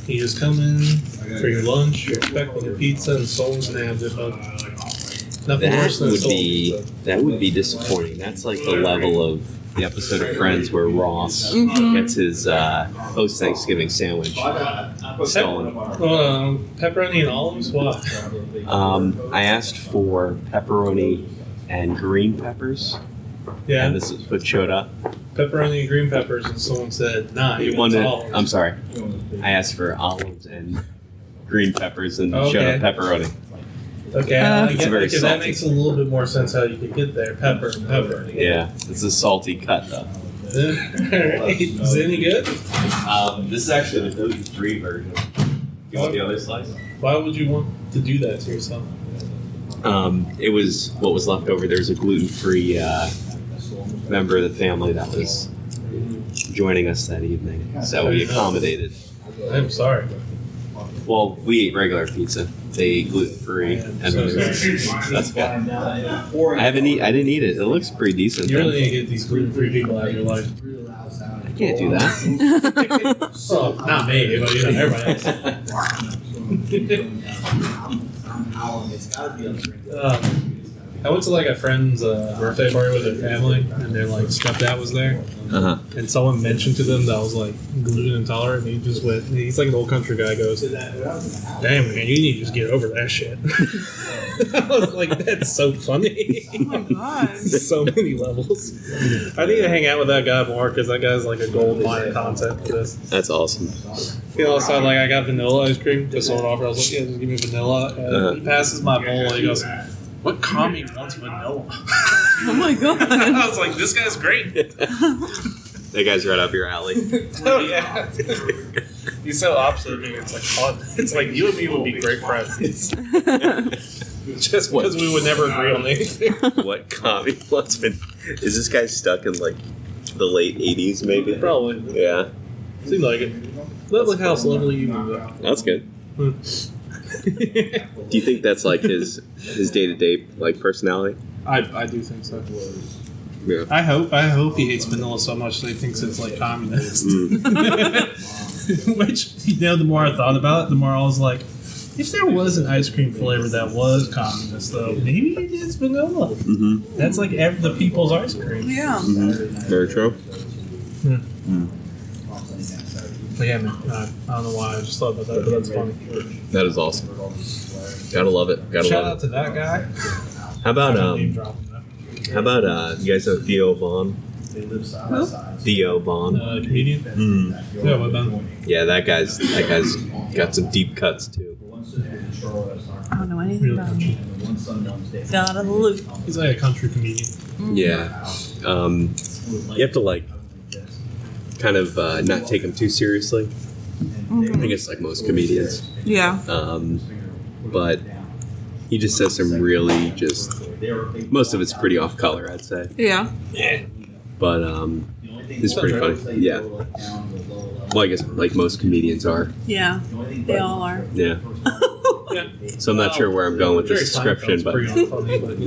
You just come in for your lunch, you're expecting a pizza, and someone's gonna have it, but nothing worse than a soul pizza. That would be disappointing. That's like the level of the episode of Friends where Ross gets his post-Thanksgiving sandwich stolen. Pepperoni and olives? What? I asked for pepperoni and green peppers. Yeah. And this is what showed up. Pepperoni and green peppers, and someone said, nah, he wants olives. I'm sorry. I asked for olives and green peppers and showed up pepperoni. Okay, I get it, because that makes a little bit more sense how you could get there. Pepper and pepper. Yeah, it's a salty cut, though. Alright, is it any good? This is actually the gluten-free version. You want the other slice? Why would you want to do that to yourself? It was what was left over. There's a gluten-free member of the family that was joining us that evening, so we accommodated. I'm sorry. Well, we ate regular pizza. They ate gluten-free, and that's good. I didn't eat it. It looks pretty decent. You really need to get these gluten-free people out of your life. I can't do that. Well, not me, but everybody else. I went to like a friend's birthday party with their family, and their like stepdad was there. And someone mentioned to them that I was like gluten intolerant, and he just went. He's like an old country guy. Goes, "Damn man, you need to just get over that shit." I was like, "That's so funny." Oh my god! So many levels. I need to hang out with that guy more because that guy's like a gold mine of content for this. That's awesome. He also like I got vanilla ice cream because someone offered. I was like, "Yeah, just give me vanilla." And he passes my bowl and he goes, "What commie wants vanilla?" Oh my god! I was like, "This guy's great." That guy's right up your alley. Oh yeah. He's so opposite of me. It's like fun. It's like you and me would be great friends. Just because we would never agree on anything. What commie wants vanilla? Is this guy stuck in like the late 80s maybe? Probably. Yeah. Seems like it. Lovely house, lovely evening though. That's good. Do you think that's like his day-to-day like personality? I do think so. Yeah. I hope he hates vanilla so much that he thinks it's like communist. Which, the more I thought about it, the more I was like, if there was an ice cream flavor that was communist, though, maybe it's vanilla. Mm-hmm. That's like the people's ice cream. Yeah. Mm-hmm. Very true. Yeah. But yeah, man, I don't know why I just thought about that, but that's funny. That is awesome. Gotta love it. Shout out to that guy. How about you guys know Theo Vaughn? Who? Theo Vaughn. Comedian? Yeah, what about him? Yeah, that guy's got some deep cuts too. I don't know anything about him. Got a loop. He's like a country comedian. Yeah. You have to like kind of not take him too seriously. I think it's like most comedians. Yeah. But he just says some really most of it's pretty off color, I'd say. Yeah. Yeah. But it's pretty funny. Yeah. Well, I guess like most comedians are. Yeah. They all are. Yeah. Yeah. So I'm not sure where I'm going with this description, but pretty unfunny, but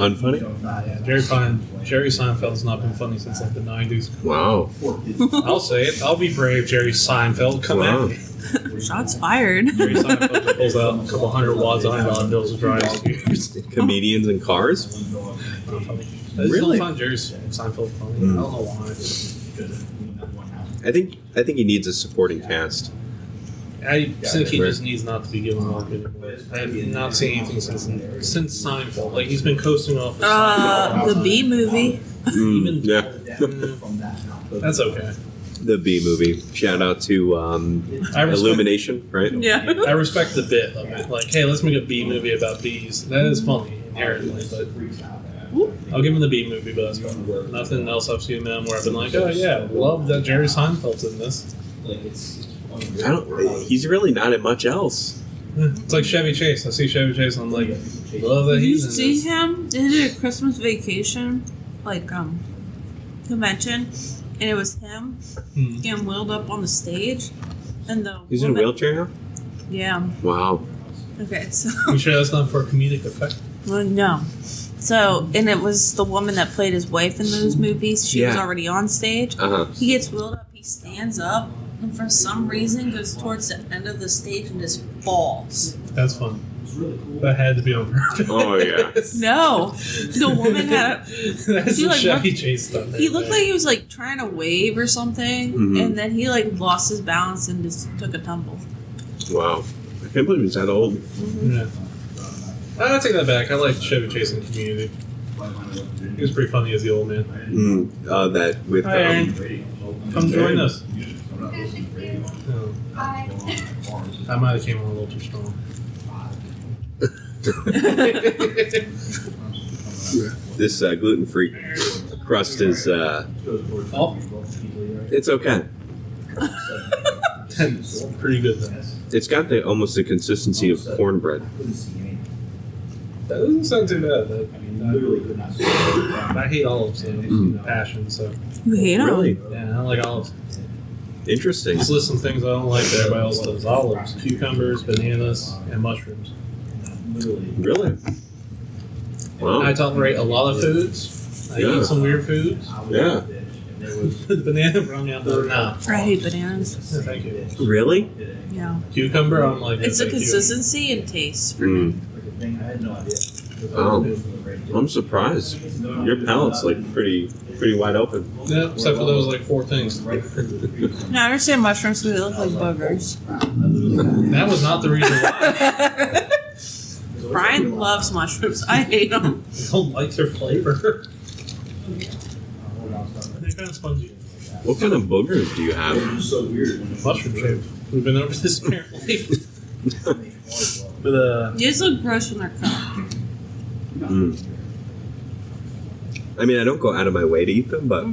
unfunny? Yeah, Jerry Seinfeld's not been funny since like the 90s. Wow. I'll say it. I'll be brave, Jerry Seinfeld. Come at me. Shots fired. Jerry Seinfeld pulls out a couple $100 $100 bills and drives. Comedians in cars? Really? I find Jerry Seinfeld funny. I don't know why. I think he needs a supporting cast. I think he just needs not to be given market. I have not seen anything since Seinfeld. Like he's been coasting off. The B movie. Yeah. That's okay. The B movie. Shout out to Illumination, right? Yeah. I respect the bit of it. Like, hey, let's make a B movie about bees. That is funny inherently, but I'll give him the B movie, but that's fun. Nothing else I've seen them where I've been like, oh yeah, love that Jerry Seinfeld's in this. He's really not in much else. It's like Chevy Chase. I see Chevy Chase and I'm like, love that he's in this. Did you see him in a Christmas Vacation convention? And it was him getting wheeled up on the stage. And he's in a wheelchair now? Yeah. Wow. Okay, so... You sure that's not for comedic effect? Well, no. So, and it was the woman that played his wife in those movies. She was already on stage. Uh-huh. He gets wheeled up. He stands up. and for some reason goes towards the end of the stage and just falls. That's fun. That had to be on purpose. Oh, yeah. No, the woman had. That's She, the like, Chevy Chase stuff. He looked like he was like trying to wave or something, and then he like lost his balance and just took a tumble. Wow. I can't believe he's that old. Yeah. I'll take that back. I liked Chevy Chase in Community. He was pretty funny as the old man. That with... Hi, Aaron. Come join us. Oh. I might have came on a little too strong. This gluten-free crust is... It's okay. That's pretty good then. It's got almost the consistency of cornbread. That doesn't sound too bad. I hate olives, so passion. So You hate him? Really? yeah, I don't like olives. Interesting. Just list some things I don't like that everybody else does: olives, cucumbers, bananas, and mushrooms. Really? Wow. I tolerate a lot of foods. I eat some weird foods. Yeah. The banana from me, I'm like, nah. I hate bananas. No, thank you. Really? Yeah. Cucumber, I'm like, It's no, the thank you. consistency and taste for me. Wow. I'm surprised. Your palate's like pretty wide open. Yeah, except for those like 4 things. No, I understand mushrooms because they look like boogers. That was not the reason why. Brian loves mushrooms. I hate them. I don't like their flavor. They're kind of spongy. What kind of boogers do you have? Mushroom shaped. We've been over this apparently. But They just look gross when they're cooked. I mean, I don't go out of my way to eat them, but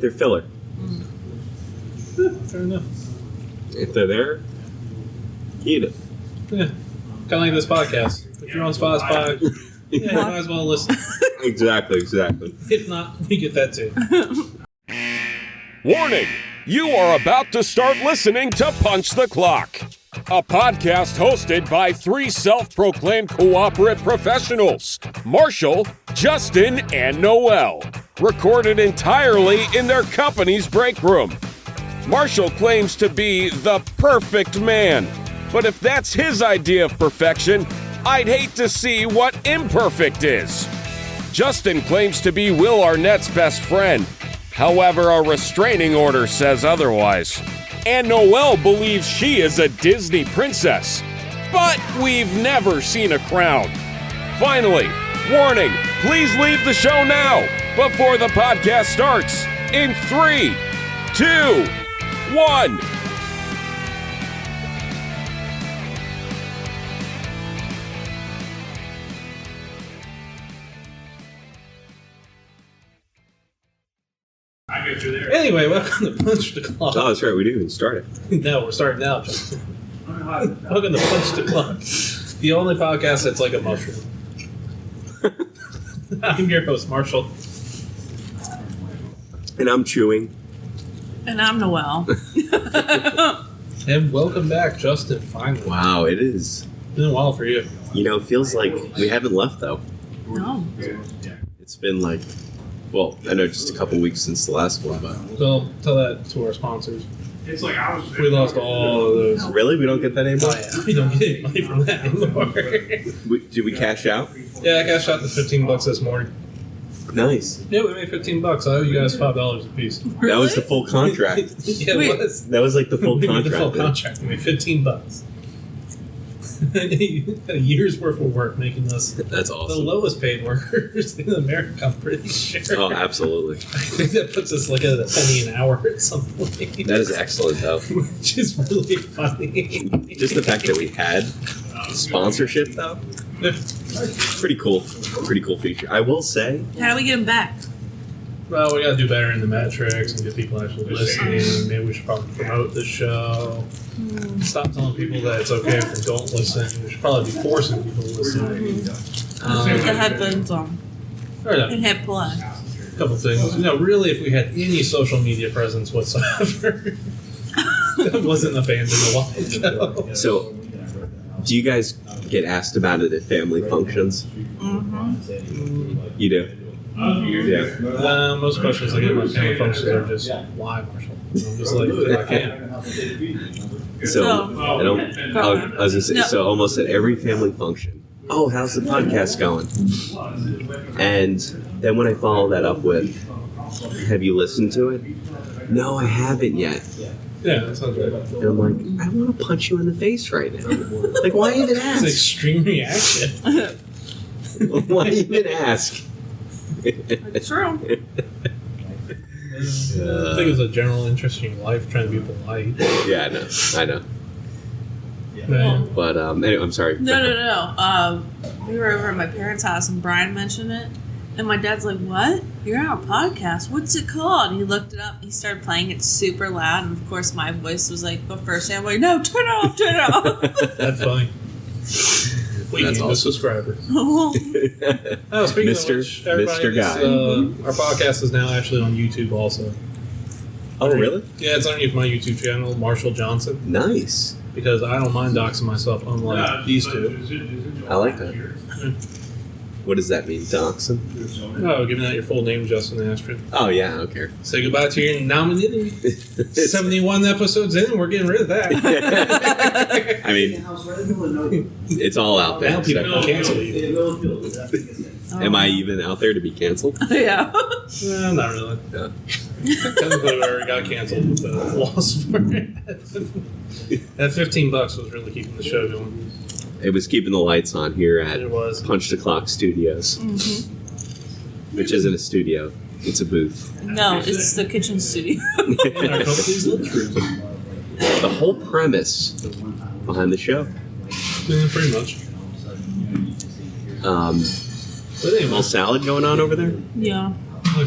they're filler. fair enough. If they're there, eat it. Yeah. Kind of like this podcast. If you're on Spotify, yeah, you might as well listen. Exactly. If not, we get that too. Warning! You are about to start listening to Punch the Clock, a podcast hosted by 3 self-proclaimed cooperative professionals, Marshall, Justin, and Noel, recorded entirely in their company's break room. Marshall claims to be the perfect man, but if that's his idea of perfection, I'd hate to see what imperfect is. Justin claims to be Will Arnett's best friend. However, a restraining order says otherwise. And Noelle believes she is a Disney princess. But we've never seen a crown. Finally, warning, please leave the show now before the podcast starts in 3, 2, 1. Anyway, welcome to Punch the Clock. Oh, that's right. We didn't even start it. No, we're starting now, Justin. Welcome to Punch the Clock, the only podcast that's like a mushroom. I'm your host, Marshall. And I'm chewing. And I'm Noelle. And welcome back, Justin, finally. Wow, it is. It's been a while for you. You know, it feels like we haven't left, though. No. It's been like, well, I know just a couple weeks since the last one, but... So, tell that to our sponsors. We lost all of those. Really? We don't get that anymore? Oh, yeah. We don't get any money from that anymore. Did we cash out? Yeah, I cashed out the $15 this morning. Nice. Yeah, we made $15. I owe you guys $5 a piece. That was the full contract. Yeah, Wait. it was. That was like the full We made contract. the full contract. We made $15. A year's worth of work making us That's the awesome. lowest paid workers in America, I'm pretty sure. Oh, absolutely. I think that puts us like at a penny an hour at some point. That is excellent, though. Which is really funny. Just the fact that we had sponsorship, though. Pretty cool. Pretty cool feature. I will say. How do we get him back? Well, we gotta do better in the metrics and get people actually listening. Maybe we should probably promote this show. Stop telling people that it's okay if they don't listen. We should probably be forcing people to listen. Put the headphones on Or no, and hit play. a couple things. Really, if we had any social media presence whatsoever, that wasn't abandoned a while ago. So, do you guys get asked about it at family functions? You do? Yeah. Most questions I get at my family functions are just, why, Marshall? I'm just like, I can't. I was gonna say, so almost at every family function, oh, how's the podcast going? And then when I follow that up with, have you listened to it? No, I haven't yet. Yeah, that sounds right. And I'm like, I want to punch you in the face right now. Like, why even It's ask? an extreme reaction. Why even ask? It's true. I think it's a general interest in your life, trying to be polite. Yeah, I know. Man. But anyway, I'm sorry. No. We were over at my parents' house and Brian mentioned it. And my dad's like, what? You're on a podcast? What's it called? And he looked it up. He started playing it super loud. And of course, my voice was like the first time. I'm like, no, turn it off. That's funny. We That's need a awesome. subscriber. Oh, Speaking Mr. of which, everybody, Mr. Guy. our podcast is now actually on YouTube also. Oh, really? Yeah, it's underneath my YouTube channel, Marshal Johnson, Nice. because I don't mind doxing myself, unlike these two. I like that. What does that mean, Doxon? Oh, giving out your full name, Justin Astrid. Oh, yeah, I don't care. Say goodbye to your nominee. 71 episodes in, we're getting rid of that. I mean, it's all out there. Now people can cancel you. Am I even out there to be canceled? yeah. Not really. Yeah. Technically, we already got canceled with the loss for it. That $15 was really keeping the show going. It was keeping the lights on here at It was. Punch the Clock Studios, which isn't a studio. It's a booth. No, it's the kitchen studio. In our company's luxury. The whole premise behind the show. Yeah, pretty much. But anyway, Little salad going on over there Yeah.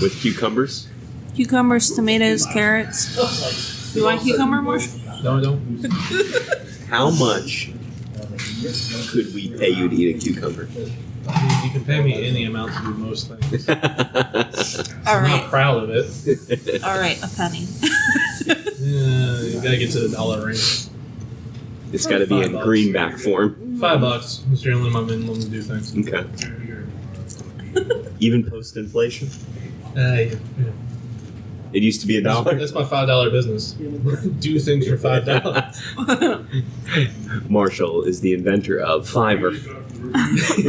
with cucumbers. Cucumbers, tomatoes, carrots. You want cucumber, Marshall? no, I don't. How much could we pay you to eat a cucumber? I mean, you can pay me any amount to do most things. All I'm not right. proud of it. All right, a penny. Yeah, you gotta get to the dollar range. It's got to be in $5. greenback form. $5 is generally my minimum to do things. Okay. Even post-inflation? Yeah. It used to be $1. That's my $5 business. Do things for $5. Marshall is the inventor of Fiverr.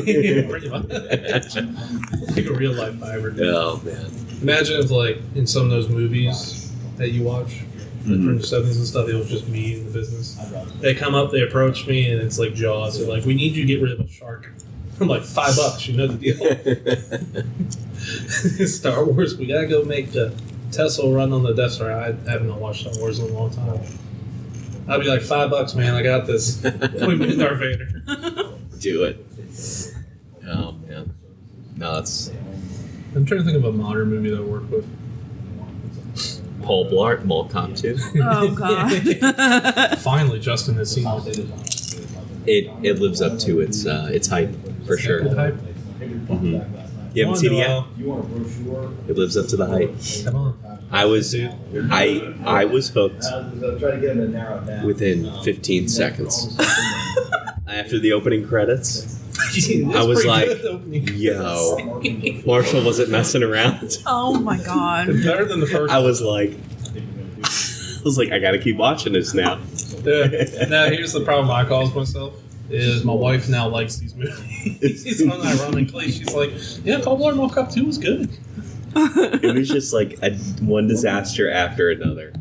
Yeah, pretty much. Like a real life Fiverr. Oh, man. Imagine if, like, in some of those movies that you watch, like from the 70s and stuff, it was just me in the business. They come up, they approach me, and it's like Jaws. They're like, we need you to get rid of a shark. I'm like, $5, you know the deal. Star Wars, we gotta go make the Tesla run on the Death Star. I haven't watched Star Wars in a long time. I'd be like, $5, man, I got this. Put me in Darth Vader. Do it. Oh, man. No, it's I'm trying to think of a modern movie that I worked with. Paul Blart, Mall Cop 2. Oh, God. Finally, Justin has seen it. It lives up to its hype, for sure. Good hype. Mm-hmm. You haven't seen it yet? It lives up to the hype. Come on. I was hooked within 15 seconds. After the opening credits, I was like, yo, Marshall wasn't messing around. Oh, my God. Better than the first I was like, I gotta keep watching this now. Yeah. Now, here's the problem I cause myself. Is my wife now likes these movies. Unironically, she's like, yeah, Paul Blart Mall Cop 2 was good. It was just like one disaster after another.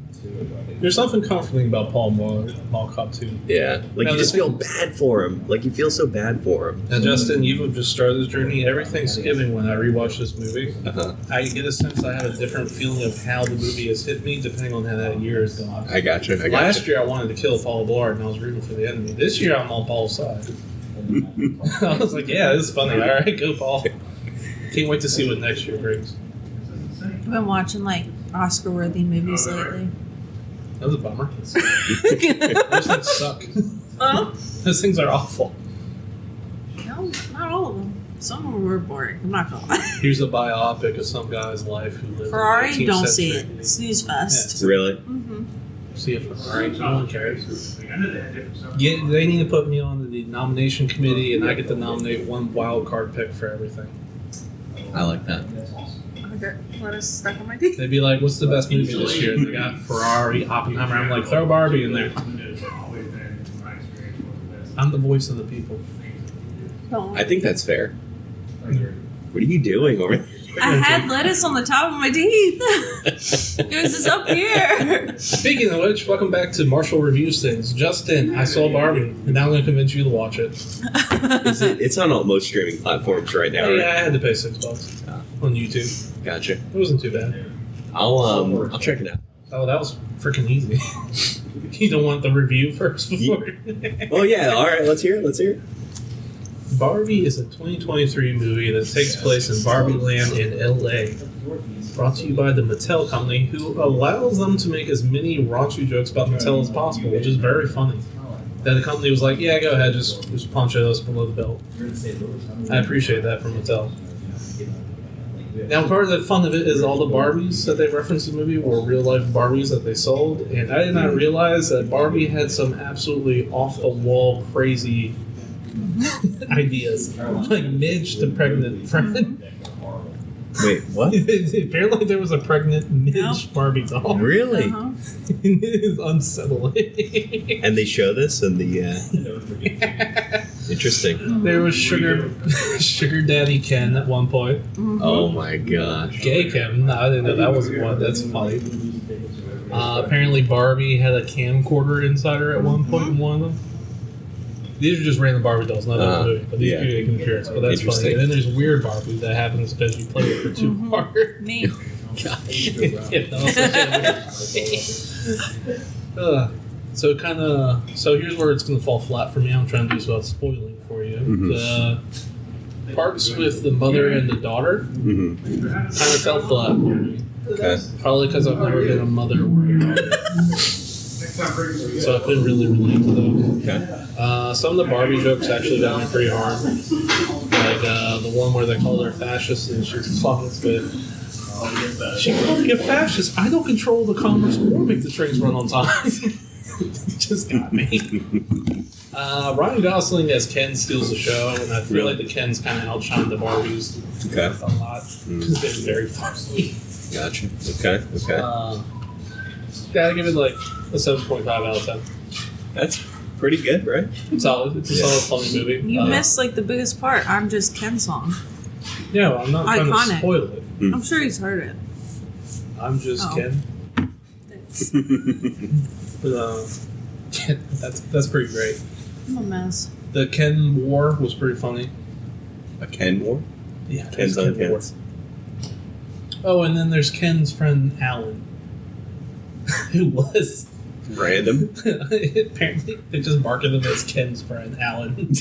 There's something comforting about Paul Blart Mall Cop 2. Yeah. Like, Now, you just the feel thing- bad for him. Like, you feel so bad for him. Now, Justin, you've just started this journey. Every Thanksgiving when I rewatch this movie, Uh-huh. I get a sense I have a different feeling of how the movie has hit me depending on how that year has gone. I got you. Last year, I wanted to kill Paul Blart, and I was rooting for the enemy. This year, I'm on Paul's side. I was like, yeah, this is funny. All right, go Paul. Can't wait to see what next year brings. I've been watching, like, Oscar-worthy movies lately. That was a bummer. Those things suck. Well, Those things are awful. no, not all of them. Some of them were boring. I'm not gonna lie. Here's a biopic of some guy's life who lived Ferrari, in the 18th don't century. see it. Snooze fest. Really? Mm-hmm. See a Ferrari, no one cares. Yeah, they need to put me on the nomination committee, and I get to nominate one wild card pick for everything. I like that. lettuce stuck on my teeth. They'd be like, "What's the best movie this year?" And they got Ferrari, Oppenheimer. I'm like, throw Barbie in there. I'm the voice of the people. I think that's fair. What are you doing over there? I had lettuce on the top of my teeth. It was just up here. Speaking of which, welcome back to Marshal Reviews Things. Justin, I saw Barbie, and now I'm going to convince you to watch it. It's on all most streaming platforms right now. Yeah, right? I had to pay $6 on YouTube. Gotcha. It wasn't too bad. I'll check it out. Oh, that was freaking easy. You don't want the review first before? Oh yeah, all right. Let's hear it. Barbie is a 2023 movie that takes place in Barbie Land in LA. Brought to you by the Mattel Company, who allows them to make as many raunchy jokes about Mattel as possible, which is very funny. That the company was like, yeah, go ahead, just punch us below the belt. I appreciate that from Mattel. Now, part of the fun of it is all the Barbies that they referenced in the movie were real-life Barbies that they sold, and I did not realize that Barbie had some absolutely off-the-wall, crazy ideas. Like Midge, the pregnant friend. Wait, what? Apparently there was a pregnant Midge Barbie doll. Really? Uh-huh. It is unsettling. And they show this in the. Interesting. There was Sugar Daddy Ken at one point. Mm-hmm. Oh my gosh. Gay Ken. No, I didn't know that was one. That's funny. Apparently Barbie had a camcorder inside her at one point in one of them. These are just random Barbie dolls, not the movie, but these are making an appearance. But that's funny. And then there's Weird Barbie that happens because you play it for 2 hours. Me. Gosh. So here's where it's going to fall flat for me. I'm trying to do without spoiling for you. The parts with the mother and the daughter kind of fell flat for me. Okay. Probably because I've never been a mother or a daughter. So I couldn't really relate to those. Okay. Some of the Barbie jokes actually got me pretty hard. Like the one where they called her fascist and she's fucking with. She called me a fascist. I don't control the commerce or make the trains run on time. Just got me. Ryan Gosling as Ken steals the show, and I feel like the Kens kind of outshined the Barbies a lot because they're very funny. Gotcha. Okay. Gotta give it like a 7.5 out of 10. That's pretty good, right? It's solid. It's a solid, funny movie. You missed like the biggest part. I'm just Ken song. Yeah, well, I'm not trying Iconic. to spoil it. I'm sure he's heard it. I'm just Ken. Thanks. But, that's pretty great. I'm a mess. The Ken War was pretty funny. A Ken War? Yeah, Ken's on Kens. Oh, and then there's Ken's friend Alan, who was Random. apparently they just marketed him as Ken's friend Alan.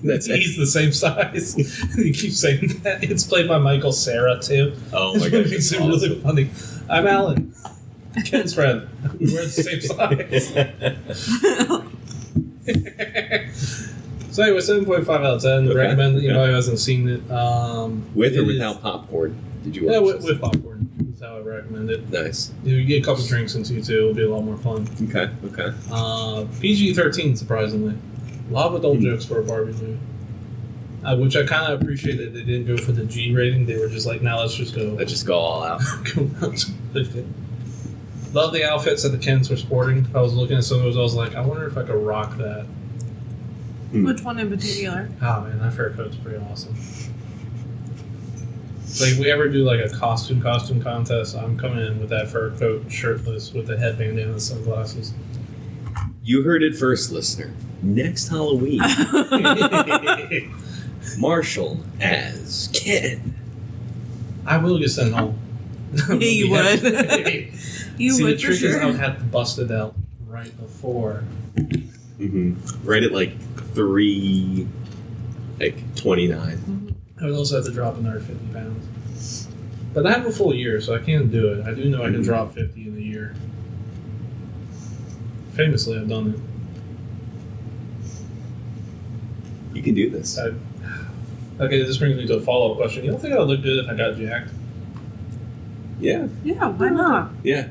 That's He's the same size. He keeps saying that. It's played by Michael Cera too. Oh my It gosh, makes that's it really awesome. funny. I'm Alan, Ken's friend. We're the same size. So anyway, 7.5 out of 10. Okay. Recommend it. Anybody who hasn't seen it. With or it without popcorn? Did you watch Yeah, this? with popcorn. That's how I recommend it. Nice. You get a couple drinks into it too. It'll be a lot more fun. Okay. PG-13, surprisingly. A lot of adult jokes for a Barbie movie. Which I kind of appreciate that they didn't go for the G rating. They were just like, now let's just go. Let's just go all out. Love the outfits that the Kens were sporting. I was looking at some of those. I was like, I wonder if I could rock that. Which one in particular? Oh man, that fur coat's pretty awesome. Like, if we ever do like a costume contest, I'm coming in with that fur coat, shirtless, with the headband and the sunglasses. You heard it first, listener. Next Halloween, Marshall as Ken. I will get sent home. Yeah, you would. You See, would the for trick is I sure. would have to bust it out right before. Right at like 29. I would also have to drop another 50 pounds. But I have a full year, so I can do it. I do know I can drop 50 in a year. Famously, I've done it. You can do this. Okay, this brings me to a follow-up question. You don't think I would look good if I got jacked? Yeah. Yeah, why not? Yeah.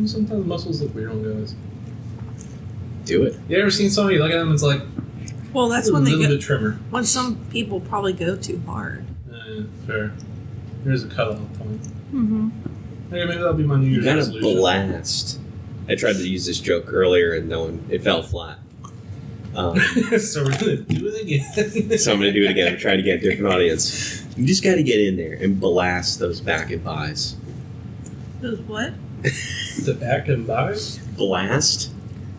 Sometimes muscles look weird on guys. Do it. You ever seen somebody look at them and it's like Well, that's a when they little go. bit trimmer? When some people probably go too hard. Fair. There's a cutoff point. Mm-hmm. Maybe that'll be my New You Year's gotta resolution. blast. I tried to use this joke earlier and it fell flat. So we're gonna do it again. So I'm gonna do it again. I'm trying to get a different audience. You just gotta get in there and blast those back and buys. Those what? The back and buys? Blast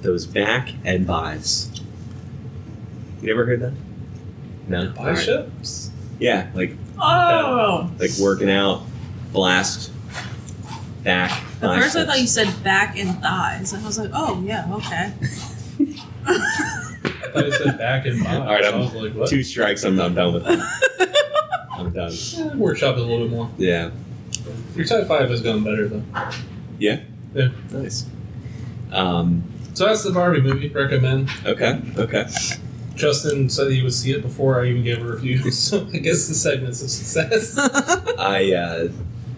those back and buys. You never heard that? No? Biceps? Yeah, like Oh! working out, blast, back, At first I biceps. thought you said back and thighs. And I was like, oh, yeah, okay. I thought you said back and buys. All right, I was like, what? 2 strikes, I'm done with that. I'm done. Workshop it a little bit more. Yeah. Your type 5 has gone better, though. Yeah? Yeah. Nice. So that's the Barbie movie. Recommend. Okay. Justin said he would see it before I even gave a review, so I guess the segment's a success. I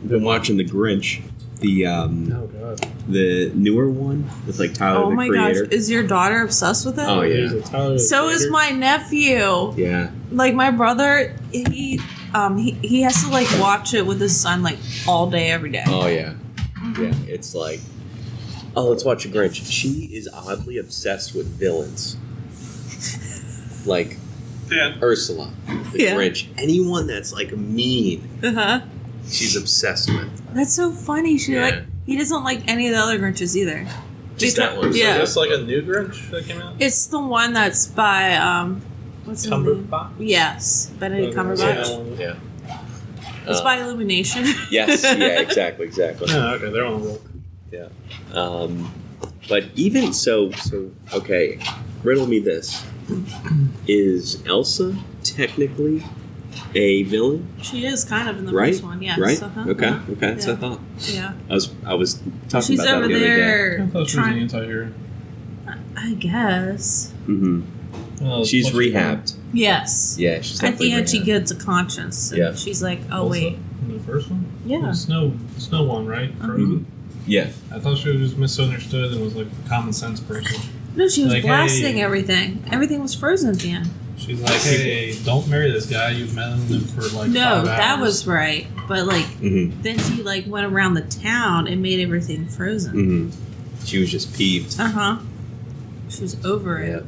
been watching The Grinch, the Oh, God. the newer one with like Tyler Oh the my Creator. gosh, is your daughter obsessed with it? Oh, yeah. There's a Tyler So is Creator. my nephew. Yeah. Like my brother, he has to like watch it with his son like all day, every day. Oh yeah. Yeah. It's like, oh, let's watch The Grinch. She is oddly obsessed with villains. Like Yeah. Ursula, the Yeah. Grinch. Anyone that's like mean, Uh-huh. she's obsessed with. That's so funny. She Yeah. he doesn't like any of the other Grinches either. Just that one. So Yeah. that's like a new Grinch that came out? It's the one that's by what's his name? Cumberbatch? Yes, Benedict Yeah, Cumberbatch. that one. Yeah. It's by Illumination. Yes. Yeah. Exactly. Oh, okay, they're on a roll. Yeah. But even so, okay, riddle me this. Is Elsa technically a villain? She is kind of in the Right? first one, yes. Right? Uh-huh. Okay, that's what I Yeah. thought. Yeah. I was talking She's about that over the other day. there I thought she was an trying. anti-hero. I guess. Mm-hmm. Well, She's what's rehabbed. Yes. Yeah, she's At definitely the end, she rehabbed. gets a conscience. And Yeah. she's like, oh, Elsa wait. in the first one? Yeah. The snow one, right? Frozen? Yeah. I thought she was just misunderstood and was like a common sense person. No, she was Like, blasting hey. everything. Everything was frozen at the end. She's like, hey, don't marry this guy. You've met him for like 5 No, hours. that was right. But, like, Mm-hmm. then she, like, went around the town and made everything frozen. Mm-hmm. She was just peeved. Uh-huh. She was over Yeah. it.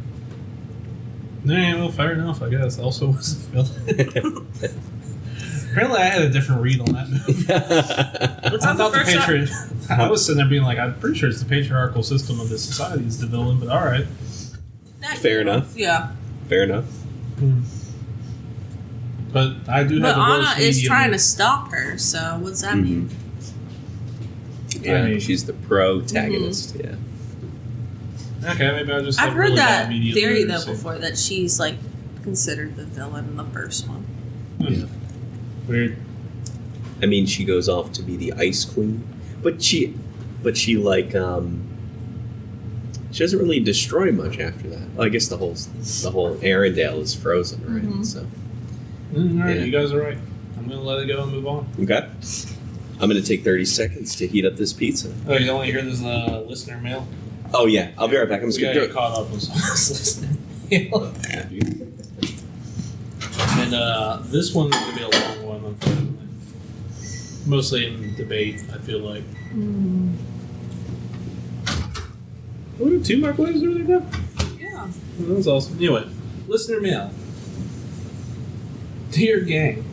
Yeah, well, fair enough, I guess. Also was a villain. Apparently I had a different read on that movie. What's I on thought the the first patriot. I was sitting there being like, I'm pretty sure it's the patriarchal system of this society is the villain, but alright. Fair enough. Yeah. Fair enough. But I do But have the Anna worst is medium. trying to stop her, so what's that mean? Yeah, I mean- she's the protagonist. Yeah. Okay, maybe I just I've have heard really that bad media theory, though, literacy. before, that she's, like, considered the villain in the first one. Yeah. Weird. I mean, she goes off to be the Ice Queen, but she like she doesn't really destroy much after that. Well, I guess the whole Arendelle is frozen, right? Mhm. So Alright, Yeah. you guys are right. I'm gonna let it go and move on. okay, I'm gonna take 30 seconds to heat up this pizza. Oh, you don't want to hear this listener mail? Oh yeah, I'll be right back. I'm just We gonna gotta do get it. caught up on some of this listener mail. And this one's going to be a long one, unfortunately. Mostly in debate, I feel like. What are 2 microwaves over there now? Yeah. That was awesome. Anyway, listener mail. Dear gang,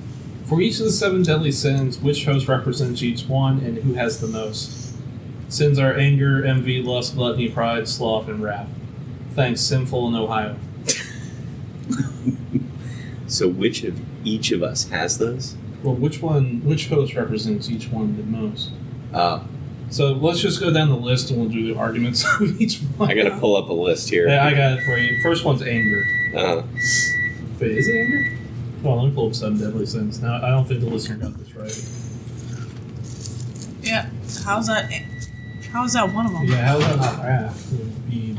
for each of the 7 deadly sins, which host represents each one and who has the most? Sins are anger, envy, lust, gluttony, pride, sloth, and wrath. Thanks, Sinful in Ohio. So which of each of us has those? Well, which host represents each one the most? So let's just go down the list and we'll do the arguments of each one. I gotta pull up a list here. Yeah, I got it for you. First one's anger. Uh, Wait, is it anger? Well, let me pull up 7 deadly sins. Now, I don't think the listener got this right. Yeah. How's that one of them? Yeah, how's that not wrath? It would be...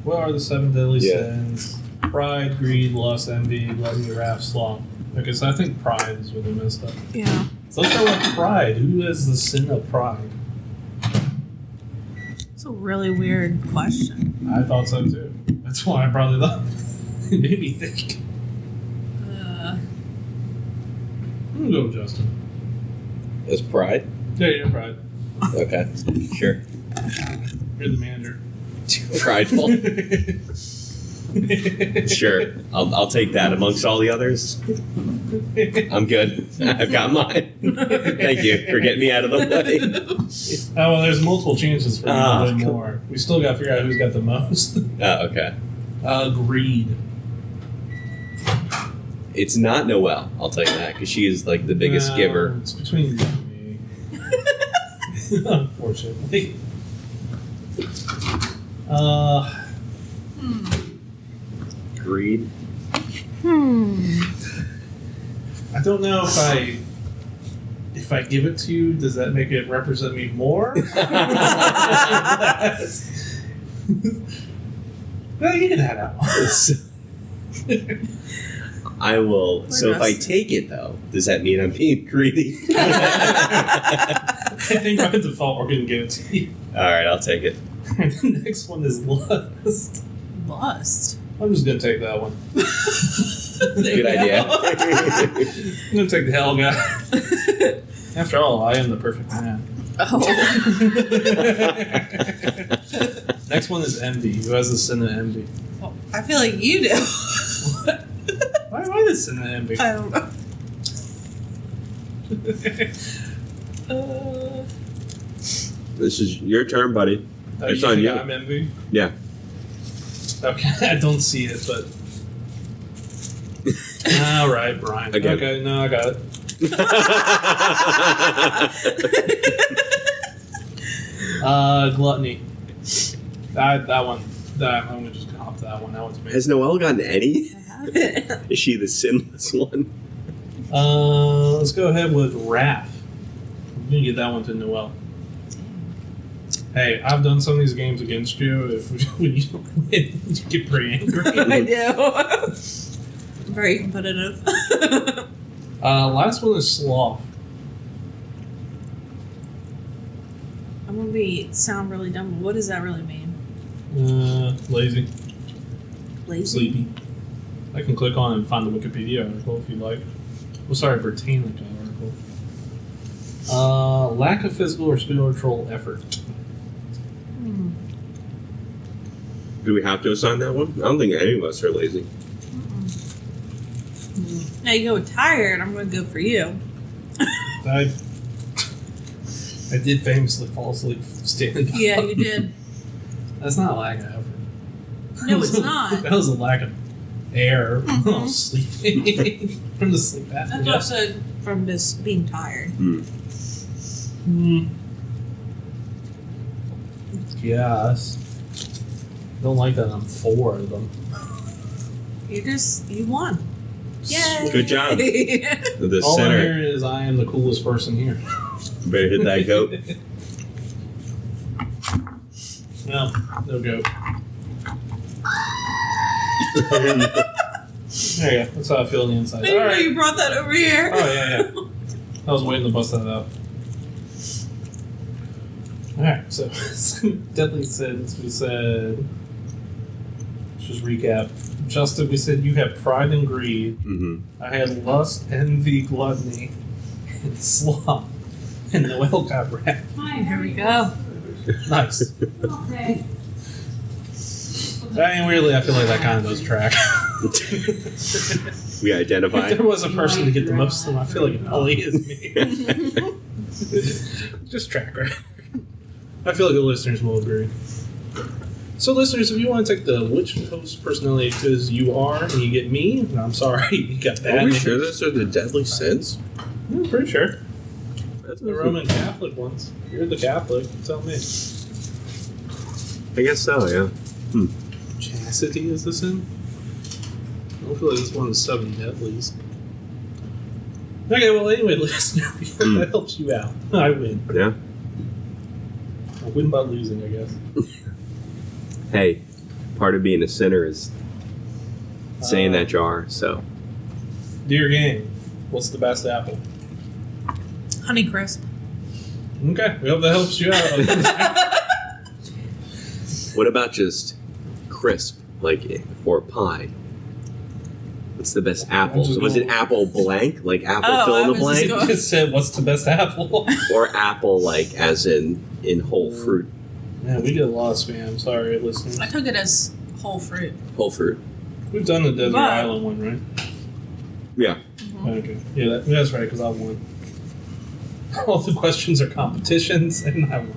What are the 7 deadly Yeah. sins? Pride, greed, lust, envy, gluttony, wrath, sloth. Okay, so I think pride is what they messed up. Yeah. So let's start with pride. Who has the sin of pride? It's a really weird question. I thought so too. That's why I brought it up. It made me think. I'm gonna go with Justin. As pride? Yeah, you're Pride. Okay, sure. You're the manager. Prideful. Sure, I'll take that amongst all the others. I'm good. I've got mine. Thank you for getting me out of the way. Oh, well, there's multiple chances for you to win more. We still got to figure out who's got the most. Oh, okay. Agreed. It's not Noelle, I'll tell you that, because she is like the biggest giver. It's between you and me. Unfortunately. Agreed. I don't know if I give it to you, does that make it represent me more? Well, you can have that one. I will. We're So if I rusty. take it, though, does that mean I'm being greedy? I think by default we're going to give it to you. All right, I'll take it. The next one is Lust. Lust. I'm just going to take that one. Good idea. I'm going to take the hell guy. After all, I am the perfect man. Oh. Next one is Envy. Who has the sin of envy? Well, I feel like you do. Why am I the sin of envy? I don't know. This is your turn, buddy. It's you on think you. I'm envy? Yeah. Okay, I don't see it, but. All right, Brian. Again. Okay, no, I got it. Gluttony. That one. I'm gonna just hop to that one. That one's me. Has Noelle gotten any? I haven't. Is she the sinless one? Let's go ahead with Wrath. I'm gonna get that one to Noelle. Hey, I've done some of these games against you. If when you don't win, you get pretty angry. I do. Very competitive. Last one is Sloth. I'm gonna sound really dumb, but what does that really mean? Lazy, Lazy? sleepy. I can click on and find the Wikipedia article if you'd like. Well, sorry, Britannica article. Lack of physical or spiritual effort. Hmm. Do we have to assign that one? I don't think any of us are lazy. Now you go with tired, I'm gonna go for you. I did famously fall asleep standing up. Yeah, you did. That's not a lack of effort. No, it's not. That was a lack of air. Mhm. I was sleeping from the sleep That's apnea. also from just being tired. Yes. Don't like that I'm 4 of them. You won. Yay! Good job. The All I center. hear is I am the coolest person here. Better hit that goat. No, no goat. There you go. That's how I feel on the inside. I didn't know Alright. you brought that over here. Oh, yeah. I was waiting to bust that out. Alright, so deadly sins, we said. Let's just recap. Justin, we said you have pride and greed. Mm-hmm. I had lust, envy, gluttony, and sloth. And Noelle got wrath. Here we go. Nice. I mean, weirdly, I feel like that kind of does track. We If identify. there was a person to get the most of them, I feel like it probably is me. Just track record. I feel like the listeners will agree. So, listeners, if you want to take the which host personality because you are, and you get me, and I'm sorry, you got that. Are we sure those are the deadly sins? I'm pretty sure. That's The Roman Catholic ones. You're the Catholic. Tell me. I guess so, yeah. Chastity is the sin? I don't feel like this one is 7 deadlies. Okay, well, anyway, listener, that helps you out. I win. Yeah. I win by losing, I guess. Hey, part of being a sinner is saying that you are, so. Dear game, what's the best apple? Honeycrisp. Okay, we hope that helps you out. What about just crisp, like, or pie? What's the best apple? just So was it going- apple blank, like apple Oh, fill I in the was just blank, going- Just said, what's the best apple? or apple like as in whole fruit? Man, we get a lot of spam. Sorry, listeners. I took it as whole fruit. Whole fruit. We've done the Desert But- Island one, right? Yeah. Okay. Yeah, that's right, because I won. All the questions are competitions, and I won.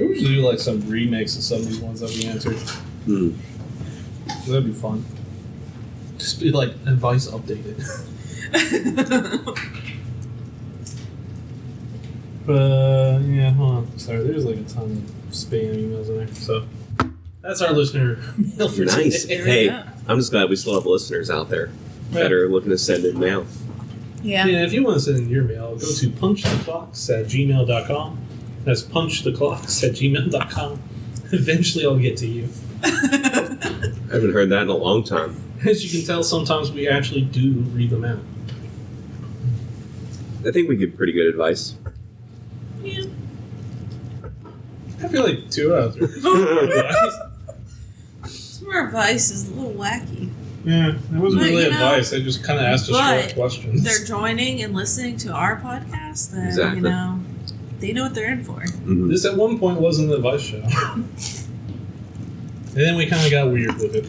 We should do like some remakes of some of these ones that we answered. Hmm. That'd be fun. Just be like advice updated. But yeah, hold on. Sorry, there's like a ton of spam emails in there. So that's our listener mail for Nice. today. Hey, Yeah. I'm just glad we still have listeners out there that are looking to send in mail. Yeah. Yeah, if you want to send in your mail, go to punchtheclocks@gmail.com. That's punchtheclocks@gmail.com. Eventually I'll get to you. I haven't heard that in a long time. As you can tell, sometimes we actually do read them out. I think we give pretty good advice. Yeah. I feel like 2 out of 3. Some of our advice is a little wacky. Yeah, it wasn't But, really you know, advice. They just kind of asked us but short questions. They're joining and listening to our podcast, then, Exactly. you know, they know what they're in for. Mhm. This at one point was an advice show. And then we kind of got weird with it.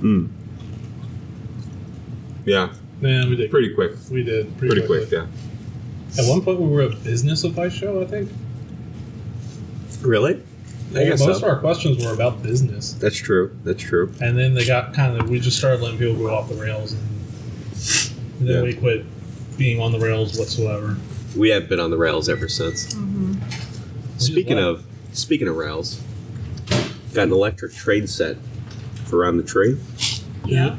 Mm. Yeah, Yeah, we did. pretty quick. We did. Pretty quick, yeah. At one point, we were a business advice show, I think. Really? I guess Most so. of our questions were about business. That's true. That's true. And then they got we just started letting people go off the rails. And then Yeah. we quit being on the rails whatsoever. We have been on the rails ever since. Mm-hmm. Speaking of rails, got an electric trade set for around the tree. Yeah.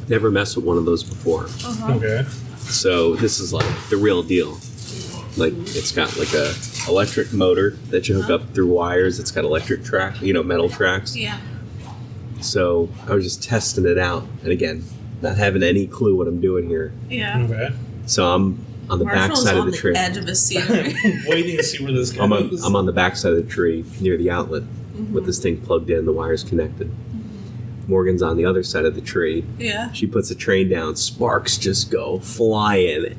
Never messed with one of those before. Uh-huh. Okay. So this is like the real deal. Like it's got like a electric motor that you hook up through wires. It's got electric metal tracks. Yeah. So I was just testing it out, and again, not having any clue what I'm doing here. Yeah. Okay. So I'm on the back Marshall's side of on the the tree. edge of his seat. Waiting to see where this I'm goes. on the back side of the tree near the outlet with this thing plugged in, the wires connected. Morgan's on the other side of the tree. Yeah. She puts a train down. Sparks just go flying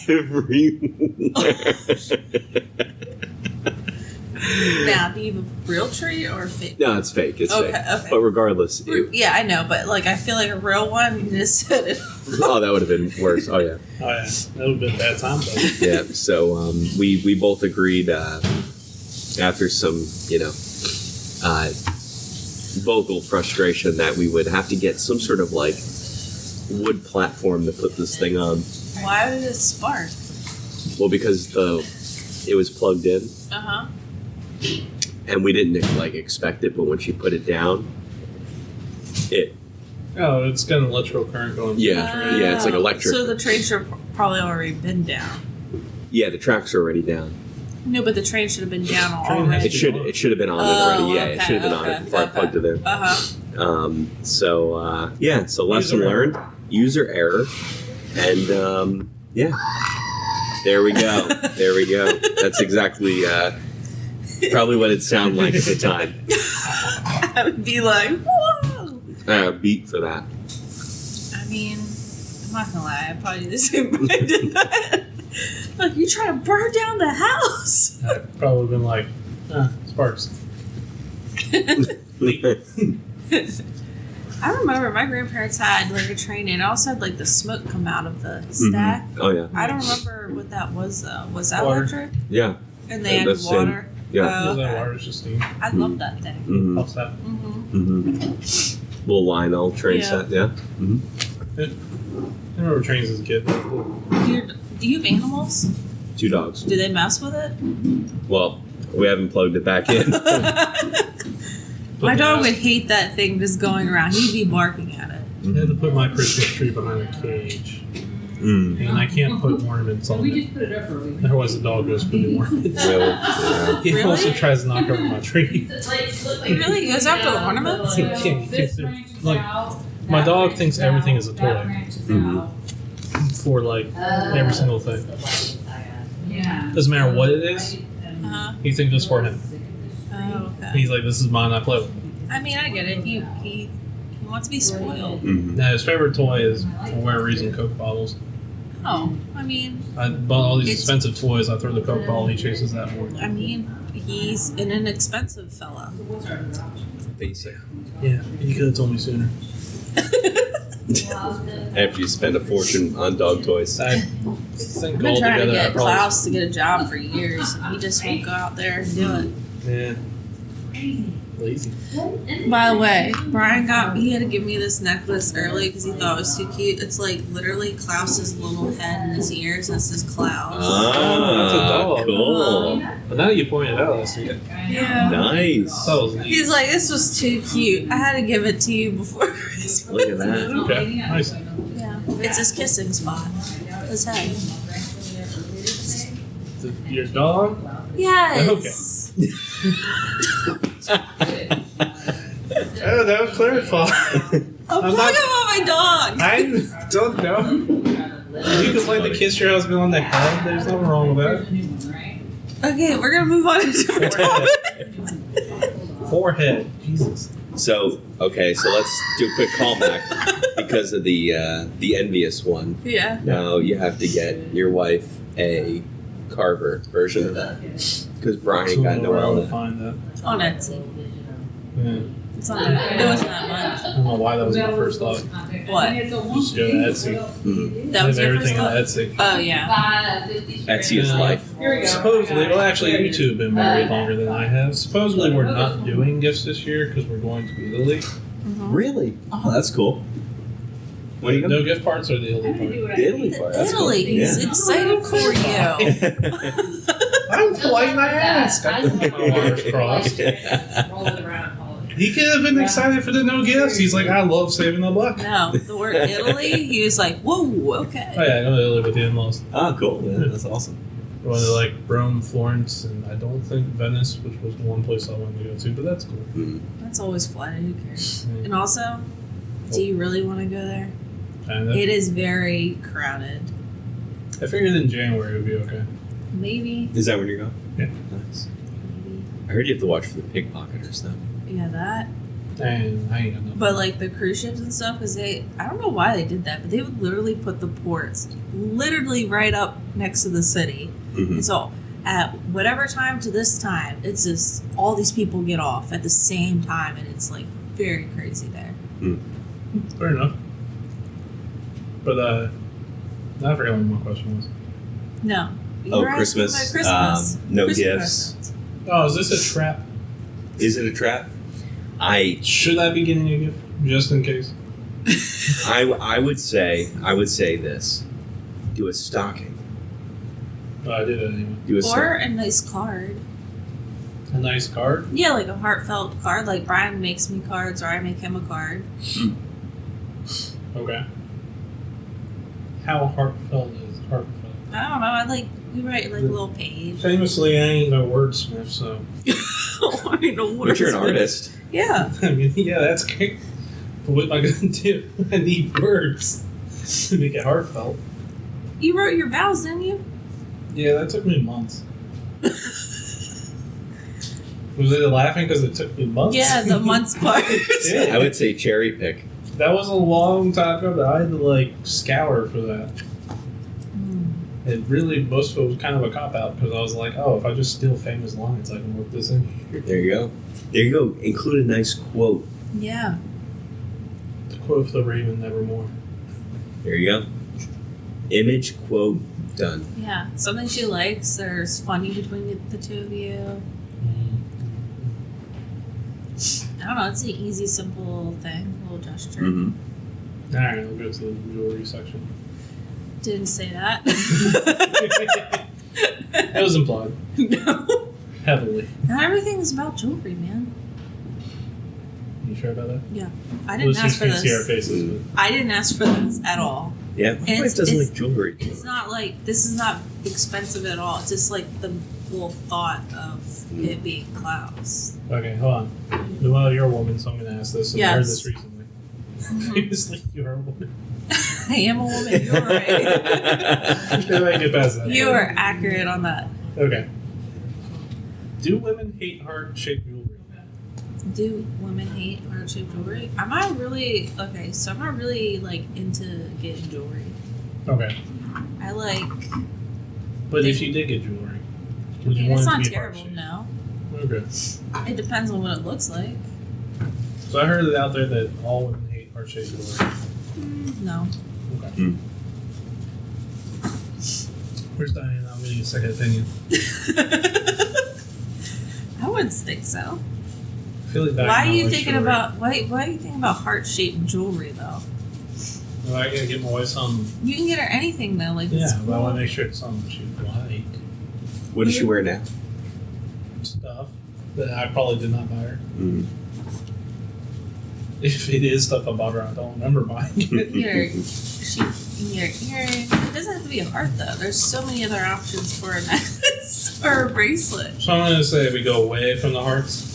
everywhere. Now, do you have a real tree or a fake? No, it's fake. It's Okay, fake. okay. But regardless, Yeah, I know, but like I feel like a real one, you just said it. oh, that would have been worse. Oh yeah, Oh, yeah. That would have been a bad time, though. yeah. So we both agreed after some vocal frustration that we would have to get some sort of like wood platform to put this thing on. Why did it spark? Well, because it was plugged in. Uh-huh. And we didn't like expect it, but when she put it down, it Oh, it's got an electrical current going. through the tree. Yeah, it's like electric. So the train should have probably already been down. yeah, the tracks are already down. No, but the train should have been down Train already. has It should have been on it already. Yeah, it should have been on it before I plugged it in. Uh-huh. So lesson User learned, user error, and there we go. There we go. That's exactly probably what it sounded like at the time. I would be like, whoa! Beat for that. I mean, I'm not gonna lie, I probably did the same when I did that. Like, you trying to burn down the house? I'd probably been like, sparks. I remember my grandparents had like a train and it also had like the smoke come out of the stack. Oh yeah. I don't remember what that was though. Was that Water. electric? Yeah. And they Yeah, had that's same. water? Yeah. Oh, That okay. water is just steam. I love that thing. Mm-hmm. Helps out. Mm-hmm. Little Lionel train Yeah. set. Yeah. Mm-hmm. I remember trains as a kid. Do you have animals? 2 dogs. Do they mess with it? Well, we haven't plugged it back in. My dog would hate that thing just going around. He'd be barking at it. I had to put my Christmas tree behind a cage. And I can't put ornaments on it. Otherwise the dog goes for the ornaments. Really? Yeah. He Really? also tries to knock over my tree. He really goes after the ornaments? He thinks they're- like, my dog thinks everything is a toy. For like every single thing. Doesn't matter what it is, Uh-huh. he thinks it's for him. Oh, okay. He's like, this is mine, I play with it. I mean, I get it. He He wants to be spoiled. Mm-hmm. Now, his favorite toy is, for whatever reason, Coke bottles. Oh, I mean, I bought all these expensive toys. I throw the Coke bottle. He chases that more. I mean, he's an inexpensive fella. Basic. Yeah, you could have told me sooner. After you spend a fortune on dog toys. I think I've been trying to altogether, I get probably. Klaus to get a job for years. He just won't go out there and do it. Yeah. Lazy. By the way, Brian he had to give me this necklace early because he thought it was too cute. It's like literally Klaus's little head and his ears. This is Klaus. That's a dog. Cool. But now you pointed out, I see it. Yeah. Nice. That was neat. He's like, this was too cute. I had to give it to you before Christmas. Look at that. Okay, nice. Yeah. It's his kissing spot. His head. Your dog? Yes. Oh, that was clarify. I'm talking about my dog. I don't know. You just like to kiss your husband on the head. There's nothing wrong with that. Okay, we're gonna move on to different topic. Forehead. Jesus. So let's do a quick callback because of the envious one. Yeah. Now you have to get your wife a Carver version of that because Brian got nowhere to on find that. On Etsy. Yeah. It's not that, it wasn't that much. I don't know why that was my first thought. What? Just go to Etsy. That was Have your everything first on thought? Etsy. Oh, yeah. Etsy is life. Supposedly, well, actually, you two have been married longer than I have. Supposedly, we're not doing gifts this year because we're going to Italy. Really? Oh, that's cool. When are you No going? gift parts or the Italy part? The Italy part. That's cool. Italy. He's Yeah. excited for you. I'm polite and I ask. I didn't get my wires crossed. He could have been excited for the no gifts. He's like, I love saving the buck. No, the word Italy, he was like, whoa, okay. Oh yeah, I go to Italy with the in-laws. Oh, cool. Man. That's awesome. We went to like Rome, Florence, and I don't think Venice, which was the one place I wanted to go to, but that's cool. That's always fun. Who cares? Mm. And also, do you really want to go there? Kinda. It is very crowded. I figured in January it would be okay. Maybe. Is that when you're going? Yeah. Nice. Maybe. I heard you have to watch for the pickpocketers, though. Yeah, that. And I ain't got nothing. But like the cruise ships and stuff, because I don't know why they did that, but they would literally put the ports literally right up next to the city. Mm-hmm. And so at whatever time to this time, it's just all these people get off at the same time, and it's like very crazy there. Fair enough. But I forgot what my question was. No. You Oh, were asking Christmas. about Christmas. No Christmas gifts. presents. Oh, is this a trap? Is it a trap? Should I be getting a gift just in case? I would say this. Do a stocking. Oh, I did it anyway. Do a Or stocking. a nice card. A nice card. Yeah, like a heartfelt card. Like Brian makes me cards, or I make him a card. Okay. How heartfelt is heartfelt? I don't know. We write like a little page. Famously, I ain't no wordsmith, so. I know what But you're an it's- artist. Yeah. I mean, yeah, that's great. But what am I going to do? I need words to make it heartfelt. You wrote your vows, didn't you? Yeah, that took me months. Was it laughing because it took me months? Yeah, the months part. I would say cherry pick. That was a long time ago that I had to scour for that. It really, most of it was kind of a cop-out because I was like, oh, if I just steal famous lines, I can work this in here. There you go. There you go. Include a nice quote. Yeah. To quote the Raven, nevermore. There you go. Image, quote, done. Yeah. Something she likes or is funny between the two of you. I don't know. It's an easy, simple thing. Little gesture. Mm-hmm. All right, we'll go to the jewelry section. Didn't say that. That was implied. No. Heavily. Not everything is about jewelry, man. You sure about that? Yeah. I didn't ask for can't see our this. faces. I didn't ask for this at all. Yeah. My wife doesn't like jewelry. It's not like, this is not expensive at all. It's just like the whole thought of it being Klaus. Okay, hold on. Well, you're a woman, so I'm going to ask this. And I heard Yes. this recently. Previously, you are a woman. I am a woman. You're right. Should I get past that? You are accurate on that. Okay. Do women hate heart-shaped jewelry? Do women hate heart-shaped jewelry? Am I really like into getting jewelry. Okay. I like. But if you did get jewelry, would you It's want not it to be terrible, heart-shaped? no. Okay. It depends on what it looks like. So I heard it out there that all women hate heart-shaped jewelry. No. Okay. Where's Diane? I'm getting a second opinion. I wouldn't think so. I feel like Diane Why are you likes thinking jewelry. about why are you thinking about heart-shaped jewelry though? Well, I gotta get my wife some. You can get her anything though, like it's Yeah, but I cool. want to make sure it's something she would like. What does she wear now? Stuff that I probably did not buy her. Mm. If it is stuff I bought her, I don't remember buying You it. can get her, it doesn't have to be a heart though. There's so many other options for a necklace or a bracelet. So I'm gonna say we go away from the hearts.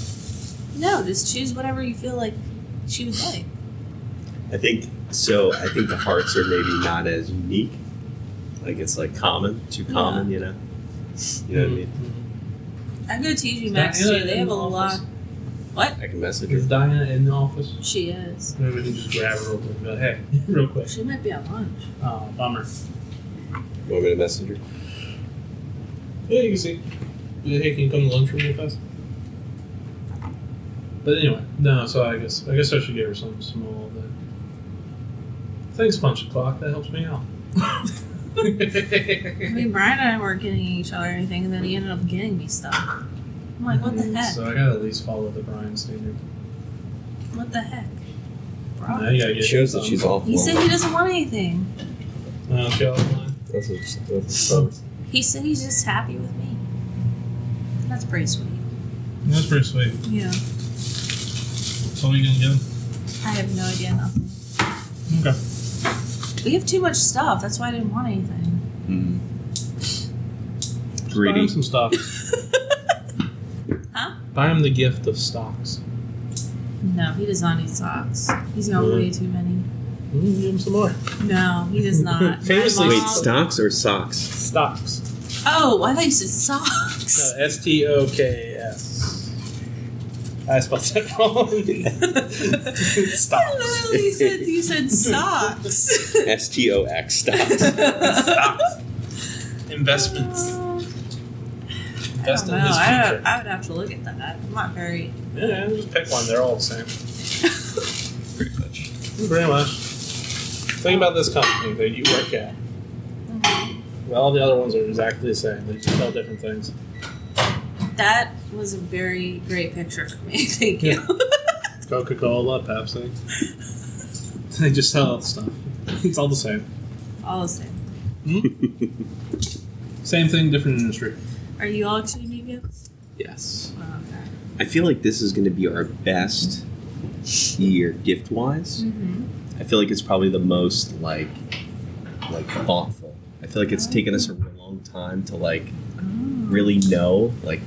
No, just choose whatever you feel like she would like. I think the hearts are maybe not as unique. Like it's like too common, you know. You know what I mean? I go TG Maxx Diana too. They in have a the lot. office? What? I can message Is her. Diana in the office? She is. Maybe we can just grab her real quick and be like, hey, real quick. She might be at lunch. Oh, bummer. You want me to message her? Yeah, you can see. Hey, can you come to lunch with me fast? But anyway, no. So I guess I should get her something small. Then. Thanks, Punch the Clock. That helps me out. I mean, Brian and I weren't getting each other anything, and then he ended up getting me stuff. I'm like, what the heck? So I gotta at least follow the Brian standard. What the heck? Now Bro. you gotta get It shows that some. she's awful. He said he doesn't want anything. She offline. That's what He said he's just happy with me. That's pretty sweet. That's pretty sweet. Yeah. So what are you gonna get him? I have no idea, nothing. Okay. We have too much stuff. That's why I didn't want anything. Buy Greedy. him some stocks. Huh? Buy him the gift of stocks. No, he does not need socks. He's got Really? way too many. Give him some more. No, he does not. Famously- My Wait, mom- stocks or socks? Stocks. Oh, I thought you said socks. STOKS. I spelled that wrong. Stocks. Literally said you said socks. STOX stocks. Stocks. Investments. I Invest don't in know. his I future. would have to look at that. I'm not very. Yeah, just pick one. They're all the same. Pretty much. Pretty much. Think about this company that you work at. Well, all the other ones are exactly the same. They just sell different things. That was a very great picture for me. Thank you. Coca-Cola, Pepsi. They just sell all the stuff. It's all the same. All the same. Same thing, different industry. Are you all exchanging gifts? Yes. Oh, okay. I feel like this is going to be our best year gift-wise. Mm-hmm. I feel like it's probably the most like thoughtful. I feel like it's taken us a real long time to really know like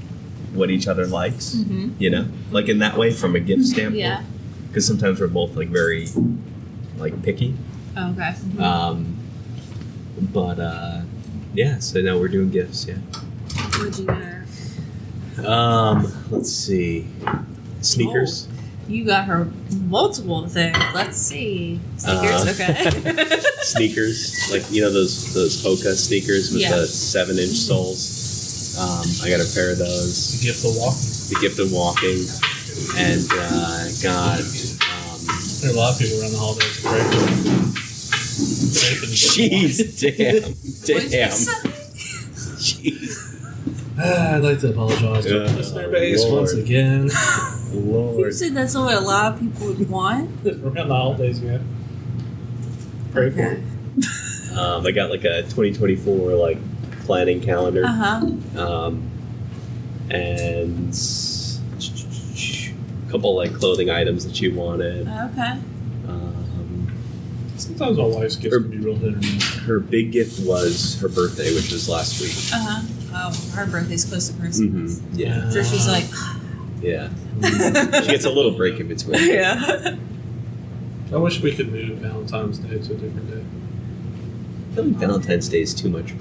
what each other likes. Mm-hmm. You know, like in that way from a gift standpoint. Yeah. Because sometimes we're both like very like picky. Oh, okay. Mm-hmm. Yeah. So now we're doing gifts. Yeah. What'd you get her? Let's see. Sneakers. You got her multiple things. Let's see. Sneakers, okay. Sneakers, like those Hoka sneakers with Yeah. the 7-inch soles. I got a pair of those. The gift of walking. The gift of walking, and got There are a lot of people around the holidays. jeez, damn. What'd you say? Jeez, I'd like to apologize to our Oh, listener base Lord. once again. You Lord. said that's what a lot of people would want. Around the holidays, man. Pray for it. I got like a 2024 like planning calendar, Uh-huh. and a couple like clothing items that she wanted. Okay. Sometimes my wife's gifts can be real hit or miss. Her big gift was her birthday, which was last week. Uh-huh. Oh, her birthday's close to Christmas. Yeah, So she's like, yeah. She gets a little break in between. yeah. I wish we could move Valentine's Day to a different day. I feel like Valentine's Day is too much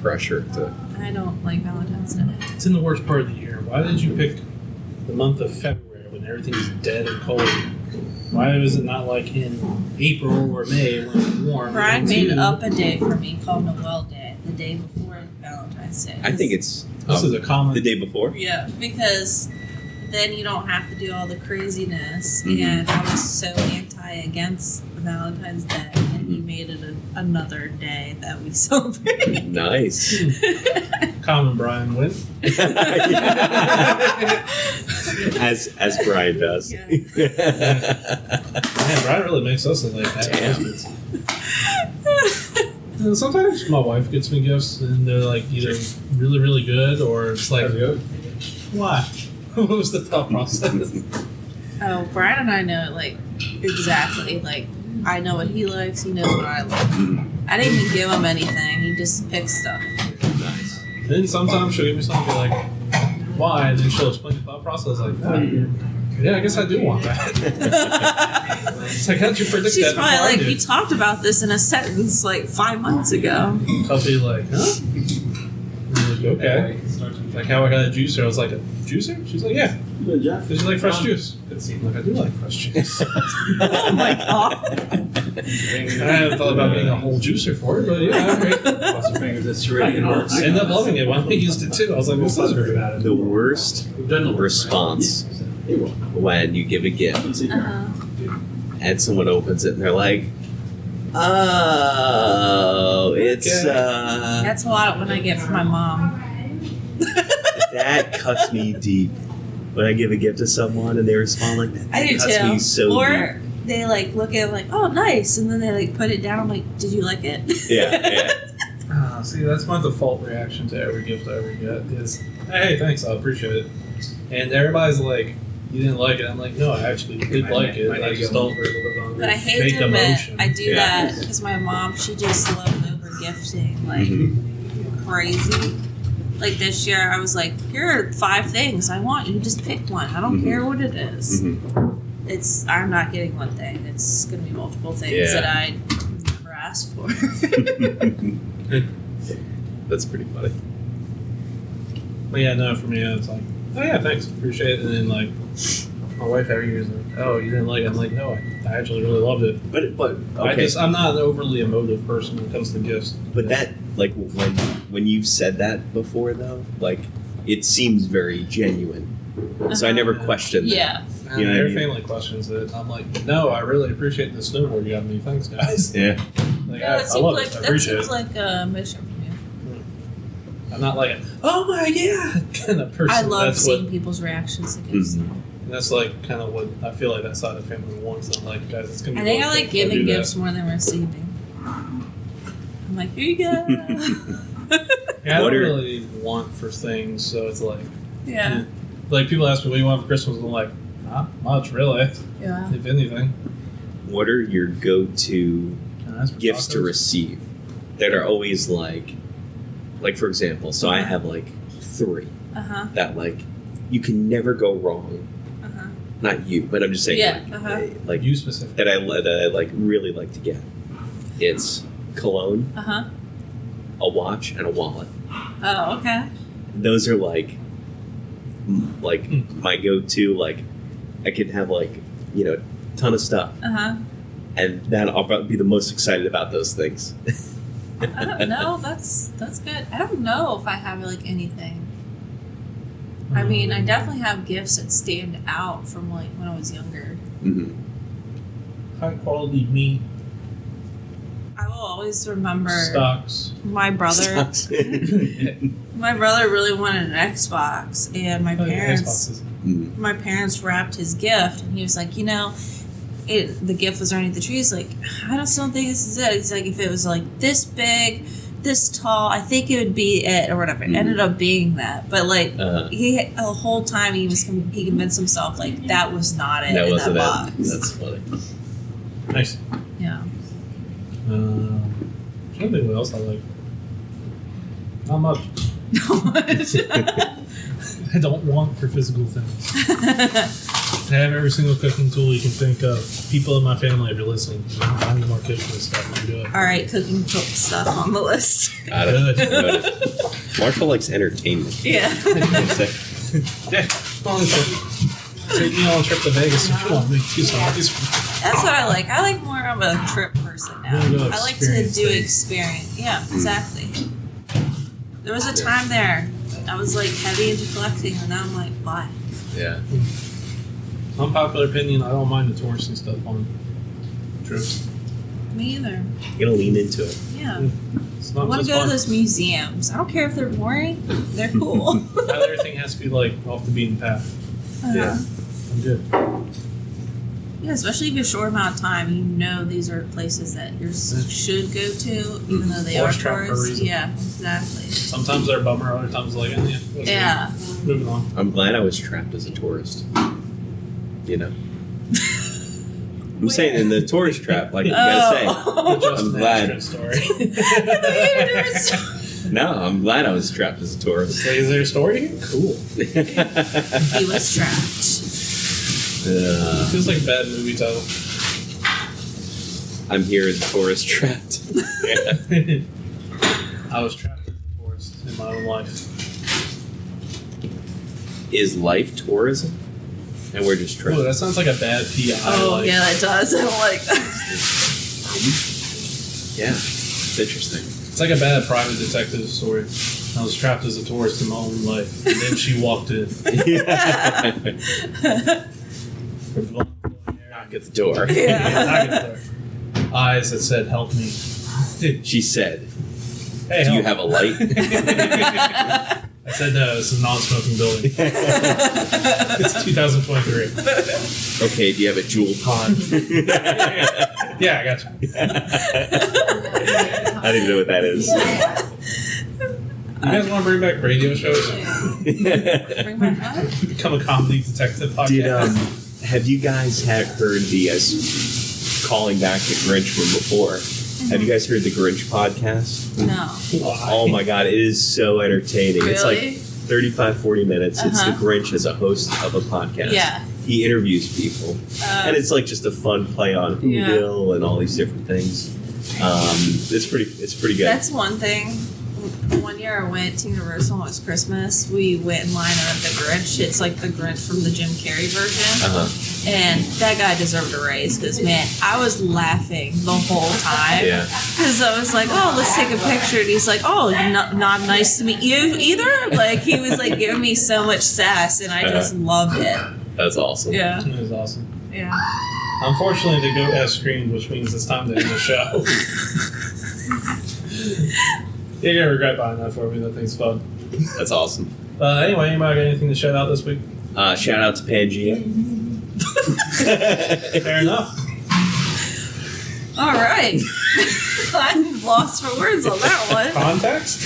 pressure to. I don't like Valentine's Day. It's in the worst part of the year. Why did you pick the month of February January when everything's dead and cold? Why was it not like in April or May when it's warm? Brian made up a day for me called Noel Day, the day before Valentine's Day. I think it's This is a common. the day before. Yeah, because then you don't have to do all the craziness. Mhm. And I was so against Valentine's Day, and he made it another day that we celebrate. Nice. Common Brian win. as Brian does. Yeah. Man, Brian really makes us look like that. And sometimes my wife gets me gifts and they're like either really, really good or it's like, why? What was the thought process? Oh, Brian and I know like exactly. Like I know what he likes. He knows what I like. I didn't even give him anything. He just picked stuff. Nice. And then sometimes she'll give me something and be like, why? And then she'll explain the thought process like, oh, yeah, I guess I do want that. It's like, how'd you predict She's that? probably before I like, did? we talked about this in a sentence like 5 months ago. I'll be like, huh? And I'm like, okay. Like how I got a juicer. I was like, a juicer? She's like, yeah. Does you like fresh juice? I'm like, I do like fresh juice. Oh my god. I hadn't thought about getting a whole juicer for it, but yeah, great. Cross your fingers, it's really works. I ended up loving it when we used it too. I was like, this is great. The worst response when you give a gift Uh-huh. and someone opens it and they're like, "Oh, it's That's a lot when I get from my mom. that cuts me deep." When I give a gift to someone and they respond like that, I do cuts me too. so Or they like look at it like, oh, nice, and then they like put it down. I'm like, did you like it? deep. Yeah. See, that's my default reaction to every gift I ever get is, hey, thanks, I appreciate it. And everybody's like, you didn't like it. I'm like, no, I actually did like it. I just don't. But I hate Fake to admit, emotion. I do Yeah. that because my mom, she just loved over gifting like crazy. Like this year, I was like, here are 5 things I want. You just pick one. I don't care what it is. Mhm. I'm not getting one thing. It's going to be multiple things Yeah. that I never asked for. That's pretty funny. But yeah, no, for me, it's like, oh yeah, thanks, appreciate it. And then like, my wife every year is like, oh, you didn't like it. I'm like, no, I actually really loved it. But okay. I'm not an overly emotive person when it comes to gifts. But that, like, when you've said that before, though, like, it seems very genuine. So I never questioned that. Yeah. And You know what I every mean? family questions it. I'm like, no, I really appreciate the snowboard you got me. Thanks, guys. Yeah. Like, Yeah, I that seems love like it. I appreciate seems it. like a mission from you. I'm not like, oh my god, kind of person. I love that's seeing what. people's reactions against them. That's like kind of what I feel like that side of the family wants. I'm like, guys, it's gonna be. I think I wonderful. like giving I'll do gifts more than receiving. I'm like, here you go. Yeah, I What don't are- really want for things, so it's like, Yeah. like people ask me, what do you want for Christmas? I'm like, not much, really. Yeah. If anything. What are your go-to Can I ask for gifts to tacos? receive that are always like for example, so I have like 3 Uh-huh. that like you can never go wrong. Uh-huh. Not you, but I'm just saying Yeah, like, uh-huh. like You specific. that I like really like to get. It's cologne, Uh-huh. a watch, and a wallet. Oh, okay. Those are like my go-to. Like I could have like a ton of stuff, Uh-huh. and then I'll probably be the most excited about those things. I don't know. That's good. I don't know if I have like anything. I mean, I definitely have gifts that stand out from like when I was younger. Mm-hmm. High quality meat, I will always remember stocks. my brother. My brother really wanted an Xbox, and my parents. Mm-hmm. My parents wrapped his gift, and he was like, the gift was underneath the tree. He's like, I just don't think this is it. He's like, if it was like this big, this tall, I think it would be it, or whatever. It ended up being that, but like the whole time he convinced himself like that was not it. That in wasn't that box. it. That's funny. Nice. Yeah. I don't think what else I like. Not much. I don't want for physical things. I have every single cooking tool you can think of. People in my family, if you're listening, I'm more cooking stuff than you do. All right, cooking stuff on the list. Got it. Got it. Marshall likes entertainment. Yeah. Yeah, honestly. Take me on a trip to Vegas if you want me to do something. That's what I like. I like more of a trip person now. I like to do experience. Yeah, exactly. There was a time there I was like heavy into collecting, and now I'm like, why? Yeah. Unpopular opinion, I don't mind the touristy stuff on trips. Me either. You're gonna lean into it. Yeah. It's I not want to just go to fun. those museums. I don't care if they're boring. They're cool. Not everything has to be like off the beaten path. Yeah. I'm good. Yeah, especially if you have a short amount of time, you know these are places that you should go to, even though they Force are trap for a tourists. reason. Yeah, exactly. Sometimes they're a bummer, other times like, yeah. Yeah. Moving on. I'm glad I was trapped as a tourist. You know? I'm saying in the tourist trap, like you gotta say. Oh. Just I'm an glad. extra story. No, I'm glad I was trapped as a tourist. Is there a story? Cool. He was trapped. Feels like a bad movie title. I'm here as a tourist trapped. I was trapped as a tourist in my own life. Is life tourism? And we're just Ooh, trapped. that sounds like a bad PI. Oh, like, yeah, that does. I don't like that. Yeah, it's interesting. It's like a bad private detective story. I was trapped as a tourist in my own life, and then she walked in. Her blonde flowing hair. Knock at the door. Yeah. Knock at the door. Eyes that said, "Help me." She said, Hey, "Do you help. have a light?" I said, "No, it's a non-smoking building." It's 2023. Okay, do you have a jewel pod? Yeah, I got you. I don't even know what that is. You guys want to bring back radio shows? Bring my up. Become a comedy detective podcast? Have you guys heard the calling back the Grinch from before? Have you guys heard the Grinch podcast? No. Oh my god, it is so entertaining. It's like Really? 35, 40 minutes. It's the Grinch as a host of a podcast. Yeah. He interviews people. And it's like just a fun play on Who Yeah. Will and all these different things. It's pretty good. That's one thing. One year I went to Universal, it was Christmas. We went in line at the Grinch. It's like the Grinch from the Jim Carrey version. And that guy deserved a raise because, man, I was laughing the whole time. Yeah. Because I was like, oh, let's take a picture. And he's like, oh, not nice to meet you either. Like, he was like giving me so much sass, and I just loved it. That's awesome. Yeah. It was awesome. Yeah. Unfortunately, the goat has screamed, which means it's time to end the show. You're gonna regret buying that for me. That thing's fun. That's awesome. Anyway, anybody got anything to shout out this week? Shout out to Pangea. Fair enough. All right. I'm lost for words on that one. Context?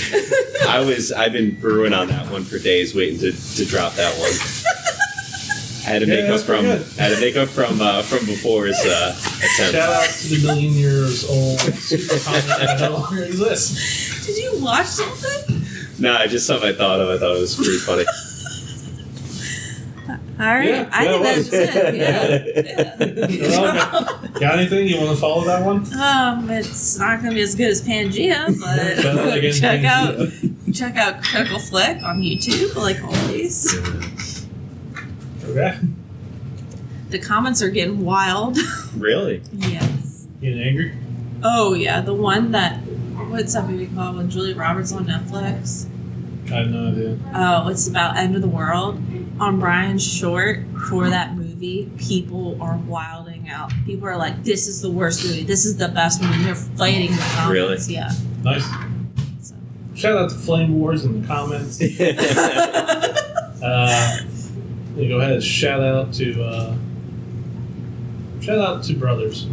I've been brewing on that one for days, waiting to drop that one. I had to make up from before's attempt. Shout out to the million years old super comment that no longer exists. Did you watch something? No, I just something I thought of. I thought it was pretty funny. All right. Yeah, I think it that's it. Yeah. Got anything? You want to follow that one? It's not going to be as good as Pangea, Shout out but again, check out Critical Flick on YouTube, like always. Okay. The comments are getting wild. Really? Yes. Getting angry? Oh yeah, the one that what's that movie called with Julia Roberts on Netflix? I have no idea. Oh, it's about End of the World. On Brian's short for that movie, people are wilding out. People are like, "This is the worst movie. This is the best movie." They're fighting in the comments. Really? Yeah. Nice. So. Shout out to Flame Wars in the comments. You go ahead and shout out to brothers.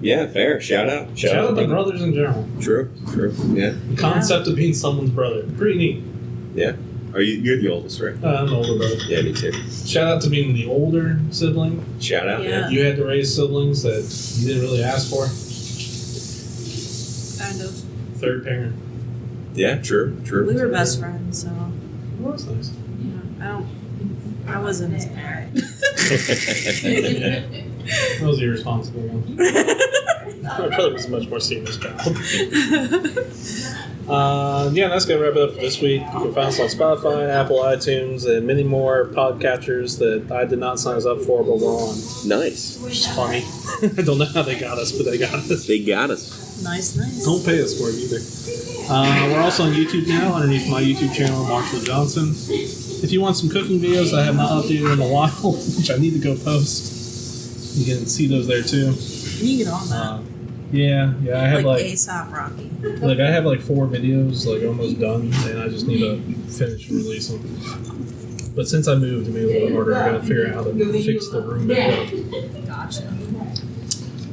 Yeah, fair. Shout out. Shout out to brothers in general. True. Yeah. The concept of being someone's brother. Pretty neat. Yeah. You're the oldest, right? I'm the older brother. Yeah, me too. Shout out to being the older sibling. Shout out. Yeah. You had to raise siblings that you didn't really ask for. Kind of. Third parent. Yeah, true. We were best friends, so Well, that's nice. yeah. I wasn't his parent. That was irresponsible one. My brother was a much more serious child. Yeah, that's going to wrap it up for this week. You can find us on Spotify, Apple, iTunes, and many more podcatchers that I did not sign us up for, but we're on. Nice. Which is funny. I don't know how they got us, but they got us. They got us. Nice. Don't pay us for it either. We're also on YouTube now, underneath my YouTube channel, Marshal Johnson. If you want some cooking videos I have not updated in a while, which I need to go post, you can see those there too. You get on that. Yeah, I have like ASAP Rocky. I have like 4 videos like almost done, and I just need to finish and release them. But since I moved, it made it a little bit harder. I gotta figure out how to fix the room back up. Gotcha.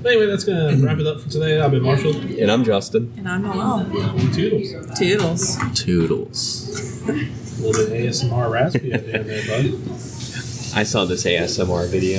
But anyway, that's gonna wrap it up for today. I've been Marshall. And I'm Justin. And I'm Noel. Toodles. Toodles. A little bit ASMR raspy at the end there, bud. I saw this ASMR video